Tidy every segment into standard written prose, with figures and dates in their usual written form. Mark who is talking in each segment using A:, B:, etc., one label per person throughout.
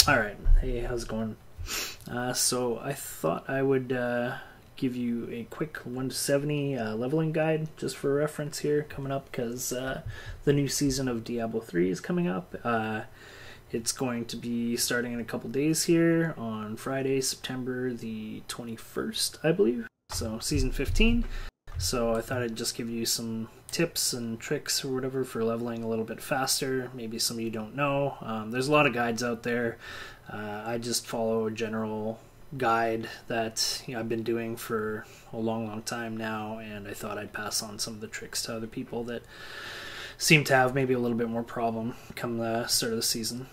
A: Alright, hey, how's it going? So I thought I would give you a quick 1 to 70 leveling guide just for reference here coming up, because the new season of Diablo 3 is coming up. It's going to be starting in a couple days here on Friday, September the 21st, I believe. So season 15. So I thought I'd just give you some tips and tricks or whatever for leveling a little bit faster. Maybe some of you don't know. There's a lot of guides out there. I just follow a general guide that I've been doing for a long time now, and I thought I'd pass on some of the tricks to other people that seem to have maybe a little bit more problem come the start of the season.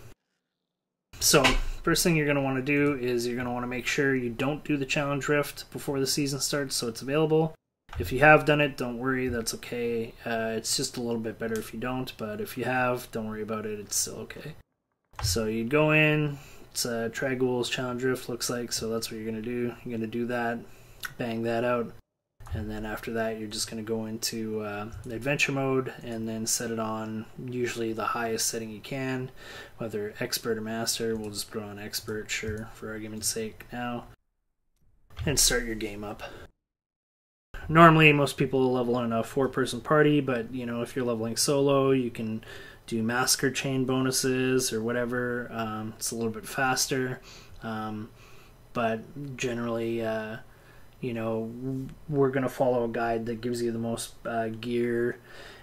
A: So first thing you're going to want to do is you're going to want to make sure you don't do the challenge rift before the season starts so it's available. If you have done it, don't worry, that's okay. It's just a little bit better if you don't, but if you have, don't worry about it, it's still okay. So you go in, it's a Tragul's Challenge Rift looks like, so that's what you're going to do. You're going to do that, bang that out, and then after that you're just going to go into adventure mode and then set it on usually the highest setting you can, whether expert or master. We'll just put on expert, sure, for argument's sake now, and start your game up. Normally, most people level in a 4-person party, but if you're leveling solo, you can do massacre chain bonuses or whatever. It's a little bit faster, but generally, we're going to follow a guide that gives you the most gear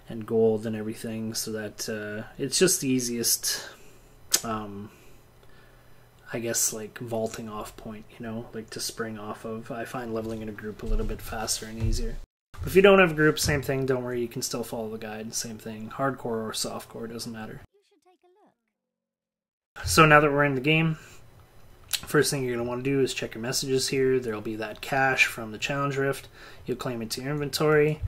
A: and gold and everything, so that it's just the easiest, I guess, like vaulting off point, like to spring off of. I find leveling in a group a little bit faster and easier. But if you don't have a group, same thing, don't worry, you can still follow the guide, same thing. Hardcore or softcore, doesn't matter. So now that we're in the game, first thing you're going to want to do is check your messages here. There'll be that cash from the challenge rift. You'll claim it to your inventory.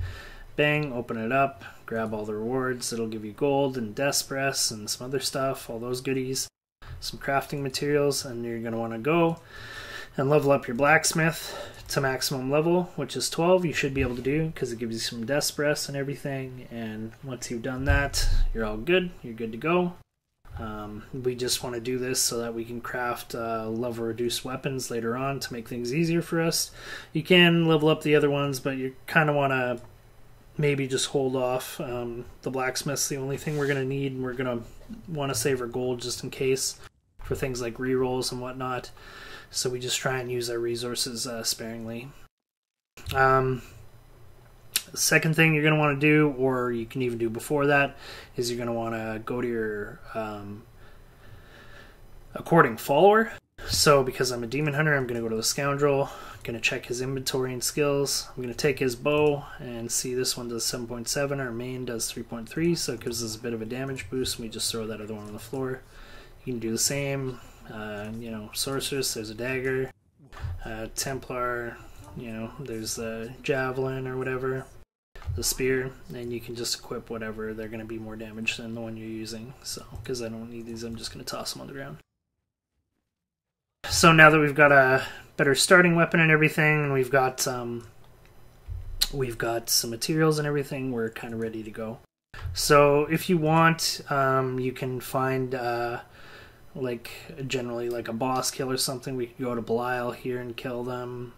A: Bang, open it up, grab all the rewards. It'll give you gold and death breaths and some other stuff, all those goodies. Some crafting materials, and you're going to want to go and level up your blacksmith to maximum level, which is 12. You should be able to do because it gives you some death breaths and everything, and once you've done that, you're all good. You're good to go. We just want to do this so that we can craft level reduced weapons later on to make things easier for us. You can level up the other ones, but you kind of want to maybe just hold off. The blacksmith's the only thing we're going to need, and we're going to want to save our gold just in case for things like rerolls and whatnot. So we just try and use our resources sparingly. Second thing you're going to want to do, or you can even do before that, is you're going to want to go to your according follower. So because I'm a demon hunter, I'm going to go to the scoundrel. I'm going to check his inventory and skills. I'm going to take his bow and see this one does 7.7. Our main does 3.3, so it gives us a bit of a damage boost. We just throw that other one on the floor. You can do the same. Sorceress, there's a dagger. Templar, there's a javelin or whatever. The spear, and you can just equip whatever. They're going to be more damage than the one you're using. So, because I don't need these, I'm just going to toss them on the ground. So now that we've got a better starting weapon and everything, and we've got some materials and everything, we're kind of ready to go. So if you want, you can find generally like a boss kill or something. We could go to Belial here and kill them,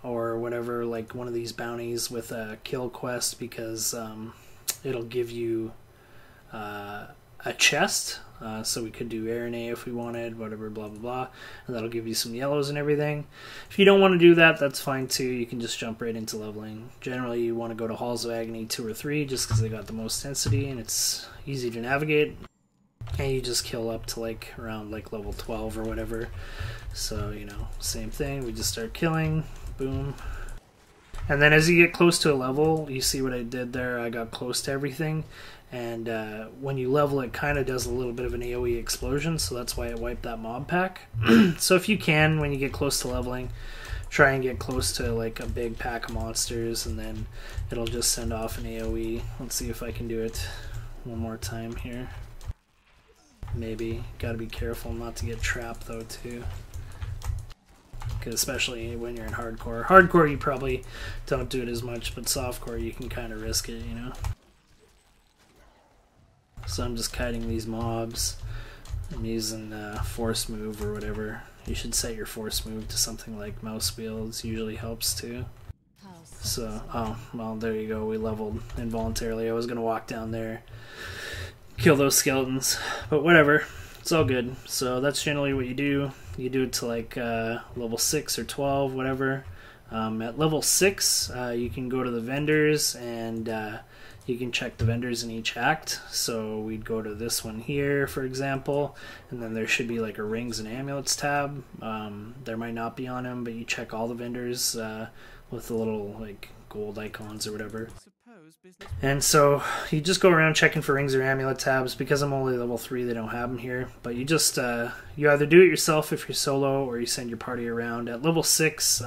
A: or whatever, like one of these bounties with a kill quest, because it'll give you a chest. So we could do Arene if we wanted, whatever, blah blah blah, and that'll give you some yellows and everything. If you don't want to do that, that's fine too. You can just jump right into leveling. Generally, you want to go to Halls of Agony 2 or 3 just because they got the most density and it's easy to navigate. And you just kill up to around level 12 or whatever. So same thing. We just start killing. Boom. And then as you get close to a level, you see what I did there? I got close to everything. And when you level, it kind of does a little bit of an AoE explosion, so that's why it wiped that mob pack. So if you can, when you get close to leveling, try and get close to a big pack of monsters, and then it'll just send off an AoE. Let's see if I can do it one more time here. Maybe. Gotta be careful not to get trapped though too. Especially when you're in hardcore. Hardcore you probably don't do it as much, but softcore you can kind of risk it, So I'm just kiting these mobs. I'm using force move or whatever. You should set your force move to something like mouse wheels. Usually helps too. So, oh, well, there you go. We leveled involuntarily. I was going to walk down there, kill those skeletons, but whatever. It's all good. So that's generally what you do. You do it to like level 6 or 12, whatever. At level 6, you can go to the vendors and you can check the vendors in each act. So we'd go to this one here, for example, and then there should be like a rings and amulets tab. There might not be on them, but you check all the vendors with the little like gold icons or whatever. And so you just go around checking for rings or amulet tabs. Because I'm only level 3, they don't have them here. But you just you either do it yourself if you're solo, or you send your party around. At level 6,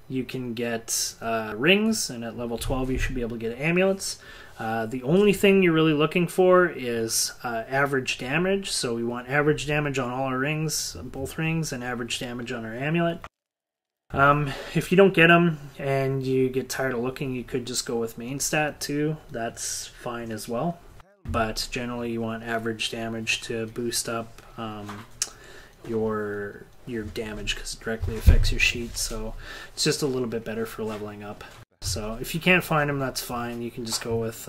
A: you can get rings, and at level 12 you should be able to get amulets. The only thing you're really looking for is average damage. So we want average damage on all our rings, both rings, and average damage on our amulet. If you don't get them and you get tired of looking, you could just go with main stat too. That's fine as well. But generally you want average damage to boost up your damage, because it directly affects your sheet. So it's just a little bit better for leveling up. So if you can't find them, that's fine. You can just go with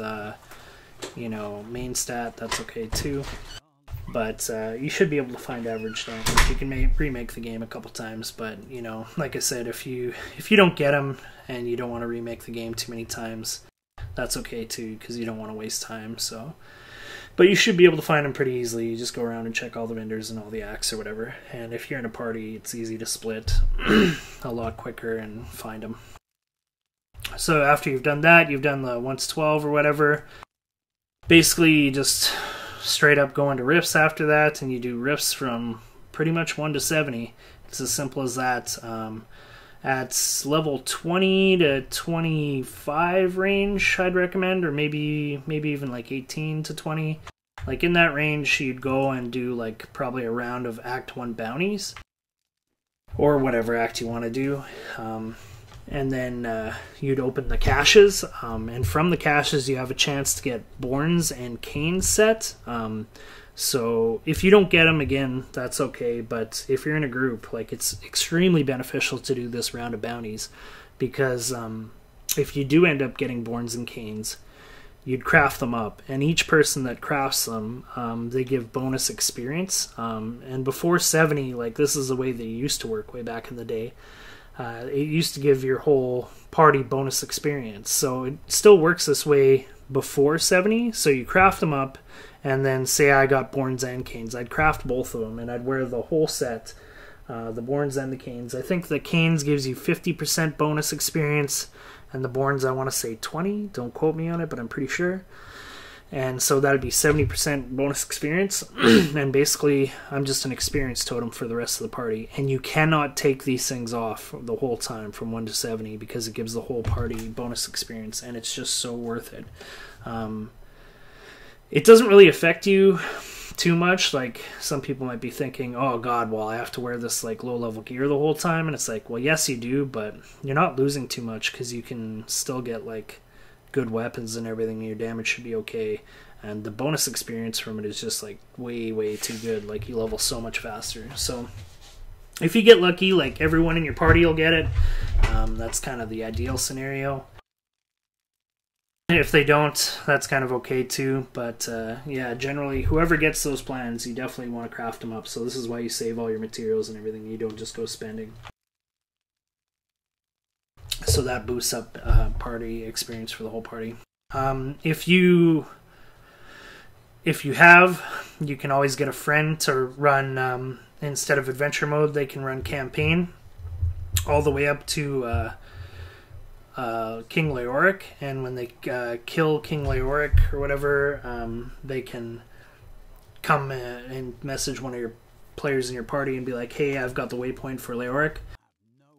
A: you know, main stat. That's okay too. But you should be able to find average damage. You can remake the game a couple times, but you know, like I said, if you don't get them and you don't want to remake the game too many times, that's okay too, because you don't want to waste time. So, but you should be able to find them pretty easily. You just go around and check all the vendors and all the acts or whatever. And if you're in a party, it's easy to split a lot quicker and find them. So after you've done that, you've done the once 12 or whatever. Basically, you just straight up go into rifts after that, and you do rifts from pretty much 1 to 70. It's as simple as that. At level 20 to 25 range, I'd recommend, or maybe even like 18 to 20. Like in that range, you'd go and do like probably a round of Act 1 bounties, or whatever act you want to do. And then you'd open the caches, and from the caches you have a chance to get Borns and Canes set. So if you don't get them, again, that's okay, but if you're in a group, like, it's extremely beneficial to do this round of bounties, because if you do end up getting Borns and Canes, you'd craft them up, and each person that crafts them, they give bonus experience. And before 70, like, this is the way they used to work way back in the day. It used to give your whole party bonus experience. So it still works this way before 70. So you craft them up, and then say I got Borns and Canes. I'd craft both of them, and I'd wear the whole set, the Borns and the Canes. I think the Canes gives you 50% bonus experience, and the Borns, I want to say 20. Don't quote me on it, but I'm pretty sure. And so that would be 70% bonus experience. And basically, I'm just an experience totem for the rest of the party. And you cannot take these things off the whole time from 1 to 70, because it gives the whole party bonus experience, and it's just so worth it. It doesn't really affect you too much. Like, some people might be thinking, oh god, well, I have to wear this like low-level gear the whole time. And it's like, well, yes, you do, but you're not losing too much, because you can still get like good weapons and everything, and your damage should be okay. And the bonus experience from it is just like way too good. Like, you level so much faster. So if you get lucky, like, everyone in your party will get it. That's kind of the ideal scenario. If they don't, that's kind of okay too. But yeah, generally, whoever gets those plans, you definitely want to craft them up. So this is why you save all your materials and everything. You don't just go spending. So that boosts up party experience for the whole party. If you have, you can always get a friend to run, instead of adventure mode, they can run campaign all the way up to King Leoric. And when they kill King Leoric or whatever, they can come and message one of your players in your party and be like, hey, I've got the waypoint for Leoric.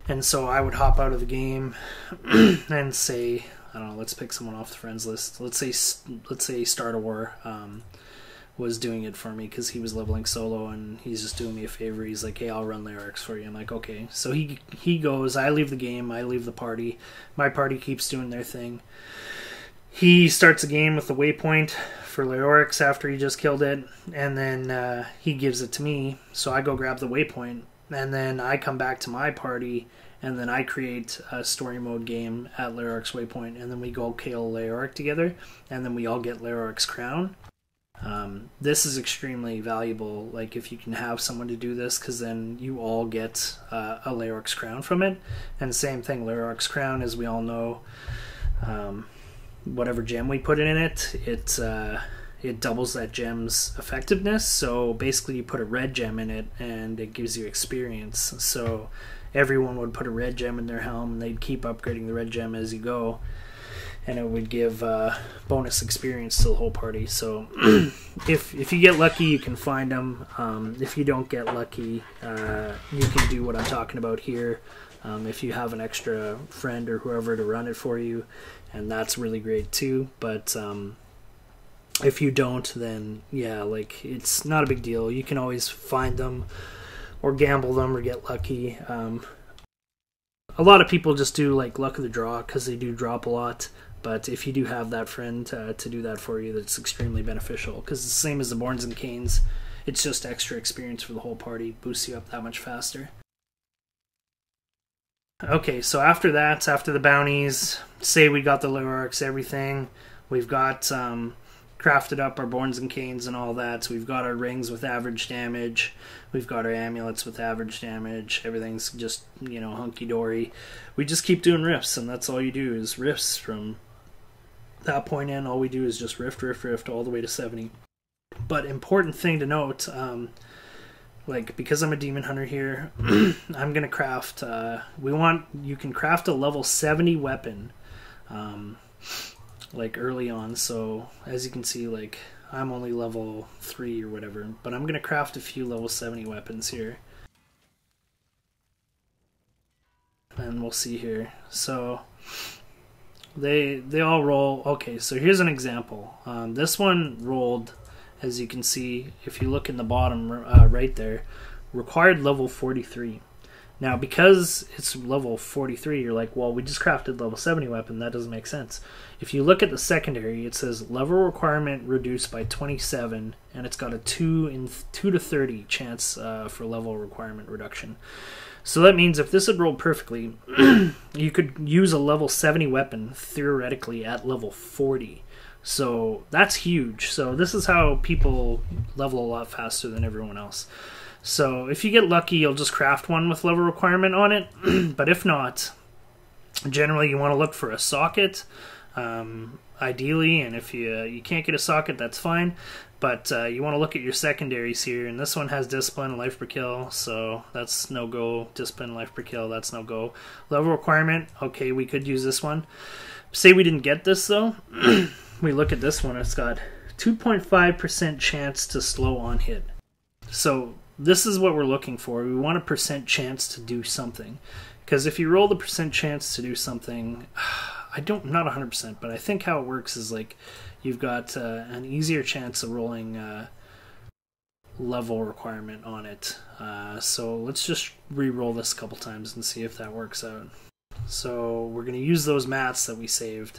A: And so I would hop out of the game and say, I don't know, let's pick someone off the friends list. Let's say Start a War was doing it for me, because he was leveling solo and he's just doing me a favor. He's like, hey, I'll run Lyrics for you. I'm like, okay. So he goes, I leave the game, I leave the party. My party keeps doing their thing. he starts a game with the waypoint for Leorix after he just killed it, and then he gives it to me, so I go grab the waypoint, and then I come back to my party, and then I create a story mode game at Leorix waypoint, and then we go kill Leoric together, and then we all get Leoric's crown. This is extremely valuable, like if you can have someone to do this, because then you all get a Leoric's crown from it. And same thing, Leoric's crown, as we all know, whatever gem we put in it, it doubles that gem's effectiveness. So basically you put a red gem in it and it gives you experience. So everyone would put a red gem in their helm and they'd keep upgrading the red gem as you go, and it would give bonus experience to the whole party. So if you get lucky, you can find them. If you don't get lucky, you can do what I'm talking about here. If you have an extra friend or whoever to run it for you, and that's really great too. But if you don't, then yeah, like it's not a big deal. You can always find them or gamble them or get lucky. A lot of people just do like luck of the draw because they do drop a lot. But if you do have that friend to do that for you, that's extremely beneficial. Because it's the same as the Borns and Canes. It's just extra experience for the whole party. Boosts you up that much faster. Okay, so after that, after the bounties, say we got the Leorics, everything. We've got crafted up our Borns and Canes and all that. So we've got our rings with average damage. We've got our amulets with average damage. Everything's just, you know, hunky-dory. We just keep doing rifts, and that's all you do is rifts from that point in. All we do is just rift all the way to 70. But important thing to note, like because I'm a demon hunter here, I'm gonna craft. You can craft a level 70 weapon, like early on. So as you can see, like I'm only level 3 or whatever, but I'm gonna craft a few level 70 weapons here, and we'll see here. So they all roll. Okay, so here's an example. This one rolled, as you can see, if you look in the bottom right there, required level 43. Now, because it's level 43, you're like, well, we just crafted level 70 weapon. That doesn't make sense. If you look at the secondary, it says level requirement reduced by 27, and it's got a 2 to 30 chance for level requirement reduction. So that means if this had rolled perfectly, you could use a level 70 weapon theoretically at level 40. So that's huge. So this is how people level a lot faster than everyone else. So if you get lucky, you'll just craft one with level requirement on it. But if not, generally you want to look for a socket, ideally. And if you can't get a socket, that's fine. But you want to look at your secondaries here. And this one has discipline and life per kill. So that's no go. Discipline, life per kill, that's no go. Level requirement, okay, we could use this one. Say we didn't get this though. We look at this one, it's got 2.5% chance to slow on hit. So this is what we're looking for. We want a percent chance to do something. Because if you roll the percent chance to do something, I'm not 100%, but I think how it works is like you've got an easier chance of rolling level requirement on it. So let's just re-roll this a couple times and see if that works out. So we're going to use those mats that we saved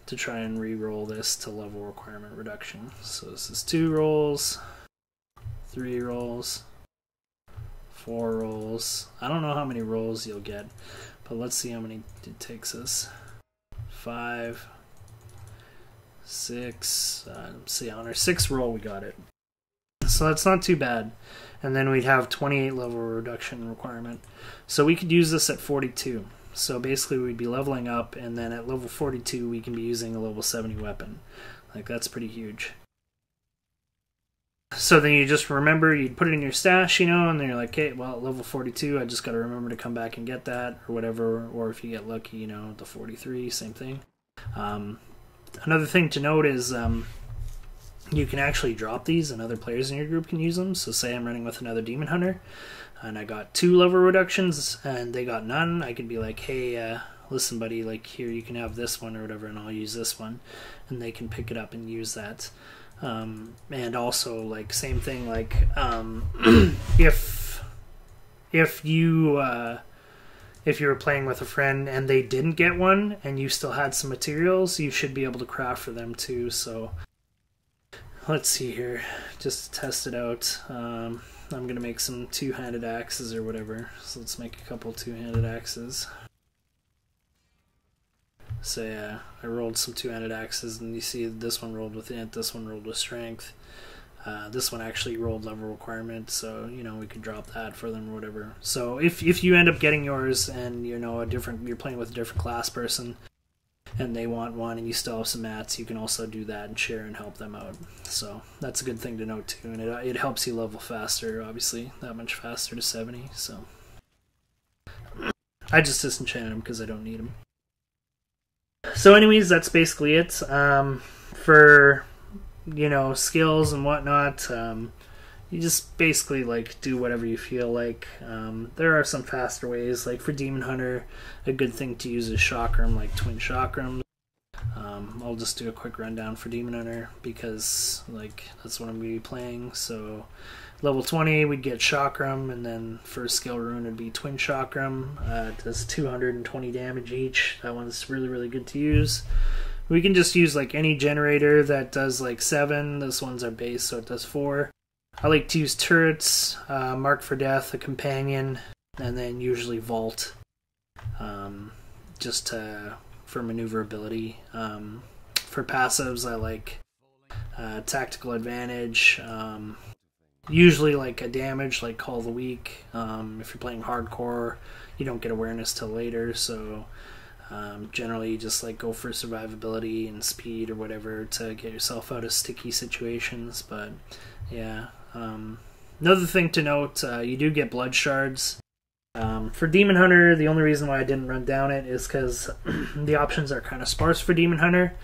A: to try and re-roll this to level requirement reduction. So this is 2 rolls, 3 rolls, 4 rolls. I don't know how many rolls you'll get, but let's see how many it takes us. 5, 6, see on our 6th roll we got it. So that's not too bad. And then we'd have 28 level reduction requirement. So we could use this at 42. So basically we'd be leveling up, and then at level 42 we can be using a level 70 weapon. Like that's pretty huge. So then you just remember, you'd put it in your stash, you know, and then you're like, okay, well at level 42 I just got to remember to come back and get that, or whatever, or if you get lucky, you know, the 43, same thing. Another thing to note is you can actually drop these and other players in your group can use them. So say I'm running with another demon hunter and I got 2 level reductions and they got none, I could be like, hey, listen buddy, like here you can have this one or whatever, and I'll use this one, and they can pick it up and use that. And also like same thing, like if if you were playing with a friend and they didn't get one and you still had some materials, you should be able to craft for them too. So let's see here, just to test it out. I'm gonna make some two-handed axes or whatever. So let's make a couple two-handed axes. So yeah, I rolled some two-handed axes, and you see this one rolled with int, this one rolled with strength. This one actually rolled level requirement, so you know we could drop that for them or whatever. So if you end up getting yours and you know you're playing with a different class person and they want one and you still have some mats, you can also do that and share and help them out. So that's a good thing to note too, and it helps you level faster, obviously, that much faster to 70. So I just disenchanted them because I don't need them. So anyways, that's basically it. For you know, skills and whatnot, you just basically like do whatever you feel like. There are some faster ways, like for Demon Hunter, a good thing to use is chakram, like twin chakrams. I'll just do a quick rundown for Demon Hunter because like that's what I'm going to be playing. So level 20 we'd get chakram, and then first skill rune would be twin chakram. It does 220 damage each. That one's really good to use. We can just use like any generator that does like 7. This one's our base, so it does 4. I like to use turrets, Mark for Death, a companion, and then usually Vault, just for maneuverability. For passives, I like Tactical Advantage, usually like a damage like Call of the Week. If you're playing hardcore, you don't get awareness till later, so generally you just like go for survivability and speed or whatever to get yourself out of sticky situations. But yeah, another thing to note, you do get blood shards. For Demon Hunter, the only reason why I didn't run down it is because the options are kind of sparse for Demon Hunter.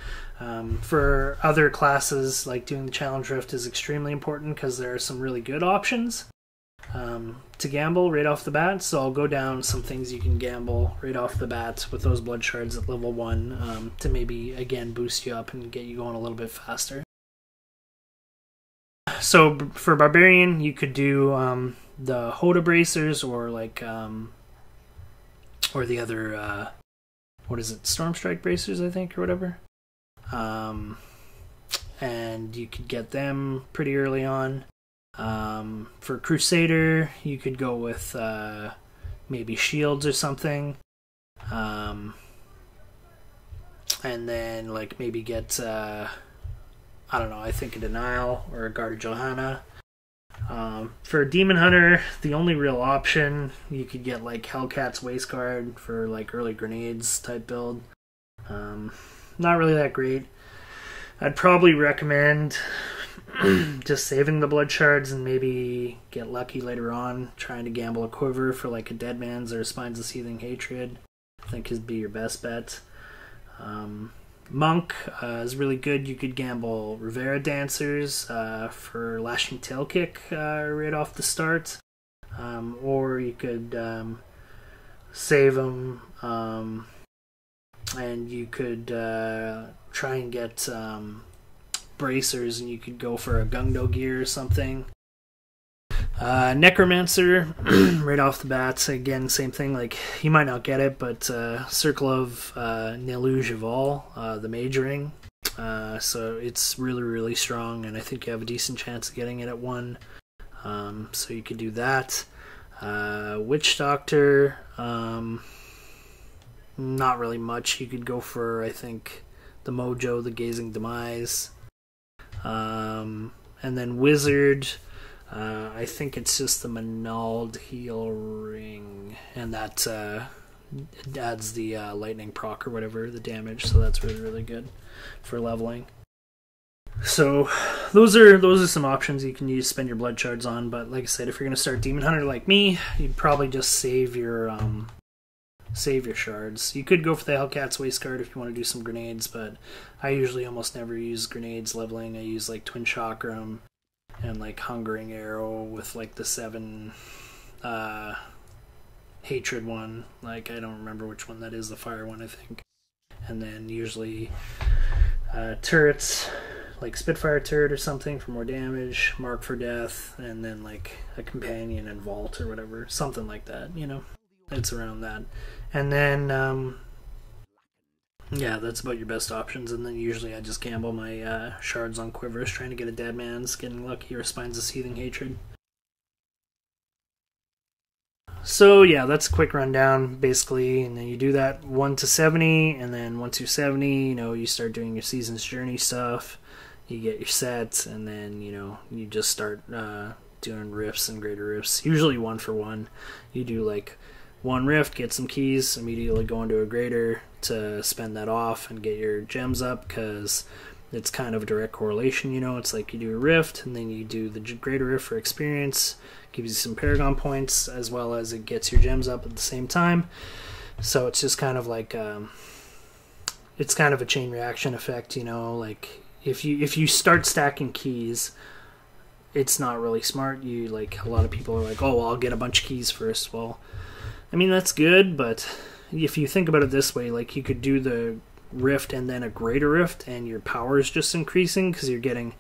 A: For other classes, like doing the challenge rift is extremely important because there are some really good options to gamble right off the bat. So I'll go down some things you can gamble right off the bat with those blood shards at level 1 to maybe again boost you up and get you going a little bit faster. So for Barbarian, you could do the Hoda bracers or like or the other what is it, Stormstrike bracers I think or whatever. And you could get them pretty early on. For Crusader, you could go with maybe shields or something, and then like maybe get I don't know, I think a Denial or a Guard of Johanna. For Demon Hunter, the only real option, you could get like Hellcat's Waistguard for like early grenades type build. Not really that great. I'd probably recommend just saving the blood shards and maybe get lucky later on, trying to gamble a quiver for like a Dead Man's or Spines of Seething Hatred. I think would be your best bet. Monk is really good. You could gamble Rivera Dancers for Lashing Tail Kick right off the start, or you could save them and you could try and get bracers, and you could go for a Gungdo gear or something. Necromancer, right off the bat, again, same thing, like, you might not get it, but Circle of Neluge Eval, the Mage Ring, so it's really strong, and I think you have a decent chance of getting it at 1, so you could do that. Witch Doctor, not really much. You could go for, I think, the Mojo, the Gazing Demise, and then Wizard, I think it's just the Manald Heal Ring, and that adds the lightning proc or whatever, the damage, so that's really good for leveling. So those are some options you can use, spend your blood shards on, but like I said, if you're going to start Demon Hunter like me, you'd probably just save your shards. You could go for the Hellcat's Waistguard if you want to do some grenades, but I usually almost never use grenades leveling. I use like Twin Chakram and like Hungering Arrow with like the 7 Hatred one. Like, I don't remember which one that is, the fire one I think. And then usually turrets, like Spitfire turret or something for more damage, Mark for Death, and then like a companion and Vault or whatever, something like that, you know. it's around that. And then yeah, that's about your best options. And then usually I just gamble my shards on quivers, trying to get a dead man's, getting lucky, or spines of seething hatred. So yeah, that's a quick rundown basically, and then you do that 1 to 70, and then once you're 70, you start doing your season's journey stuff. You get your sets, and then you just start doing rifts and greater rifts. Usually 1 for 1. You do like 1 rift, get some keys, immediately go into a greater to spend that off and get your gems up, because it's kind of a direct correlation. It's like you do a rift, and then you do the greater rift for experience. Gives you some Paragon points, as well as it gets your gems up at the same time. So it's just kind of like it's kind of a chain reaction effect, like if you start stacking keys, it's not really smart. You like, a lot of people are like, oh well, I'll get a bunch of keys first. Well, I mean, that's good, but if you think about it this way, like, you could do the rift and then a greater rift, and your power is just increasing because you're getting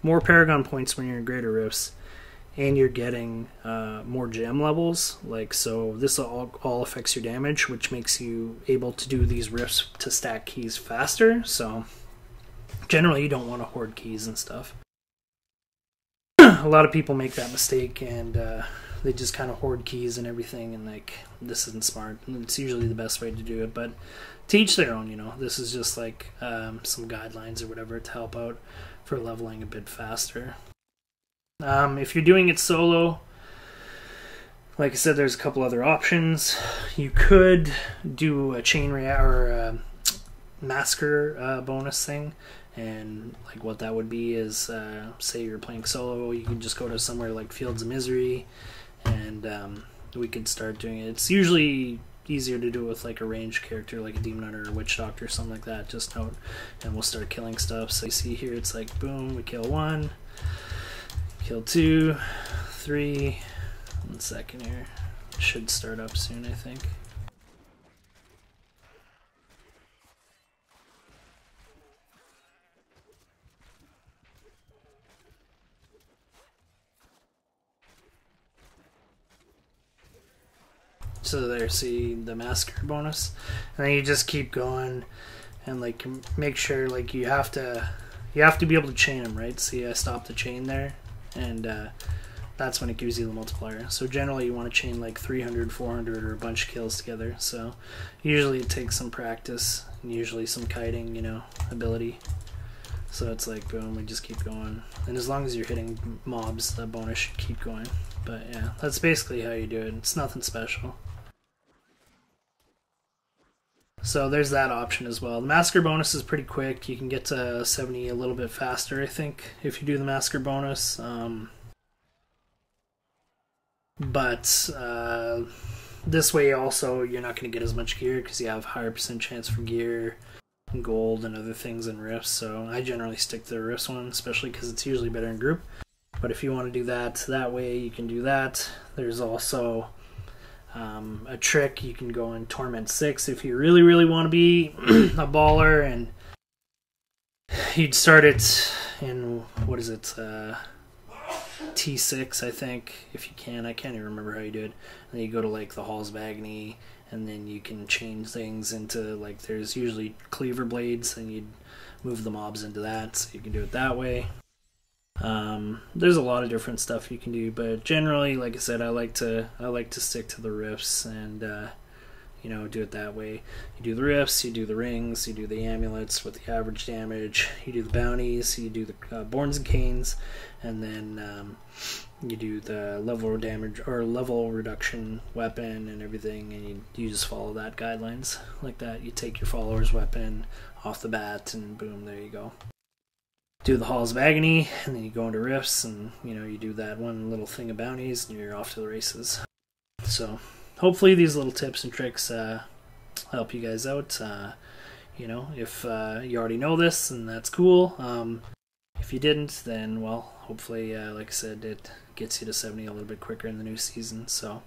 A: more Paragon points when you're in greater rifts, and you're getting more gem levels. Like, so this all affects your damage, which makes you able to do these rifts to stack keys faster. So generally you don't want to hoard keys and stuff. A lot of people make that mistake, and they just kind of hoard keys and everything, and like, this isn't smart. It's usually the best way to do it, but to each their own. This is just like some guidelines or whatever to help out for leveling a bit faster. If you're doing it solo, like I said, there's a couple other options. You could do a chain or a massacre bonus thing, and like what that would be is, say you're playing solo, you can just go to somewhere like Fields of Misery, and we could start doing it. It's usually easier to do it with like a ranged character, like a Demon Hunter or a Witch Doctor or something like that. Just note, and we'll start killing stuff. So you see here, it's like boom, we kill 1. Kill 2, 3. 1 second here. It should start up soon, I think. So there, see the massacre bonus, and then you just keep going, and like make sure like you have to be able to chain them, right? See, I stopped the chain there. And that's when it gives you the multiplier. So generally you want to chain like 300, 400, or a bunch of kills together. So usually it takes some practice, and usually some kiting, ability. So it's like boom, we just keep going. And as long as you're hitting mobs, the bonus should keep going. But yeah, that's basically how you do it. It's nothing special. So there's that option as well. The massacre bonus is pretty quick. You can get to 70 a little bit faster, I think, if you do the massacre bonus. But this way also, you're not going to get as much gear because you have higher % chance for gear, and gold, and other things in rifts. So I generally stick to the rifts one, especially because it's usually better in group. But if you want to do that way, you can do that. There's also a trick. You can go in Torment 6 if you really, really want to be a baller, and you'd start it in, what is it, T6, I think, if you can. I can't even remember how you do it. And then you go to like the Halls of Agony, and then you can change things into, like, there's usually cleaver blades, and you'd move the mobs into that, so you can do it that way. There's a lot of different stuff you can do, but generally, like I said, I like to stick to the rifts, and do it that way. You do the rifts, you do the rings, you do the amulets with the average damage, you do the bounties, you do the Borns and Canes, and then you do the level damage or level reduction weapon and everything, and you just follow that guidelines like that. You take your follower's weapon off the bat, and boom, there you go. Do the Halls of Agony, and then you go into rifts, and you do that one little thing of bounties, and you're off to the races. So hopefully these little tips and tricks help you guys out. If you already know this, then that's cool. If you didn't, then well, hopefully, like I said, it gets you to 70 a little bit quicker in the new season. So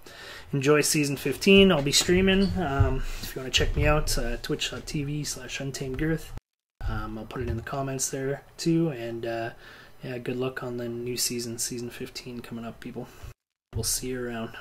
A: enjoy season 15. I'll be streaming. If you want to check me out, twitch.tv/untamedgirth. I'll put it in the comments there too, and yeah, good luck on the new season 15 coming up, people. We'll see you around.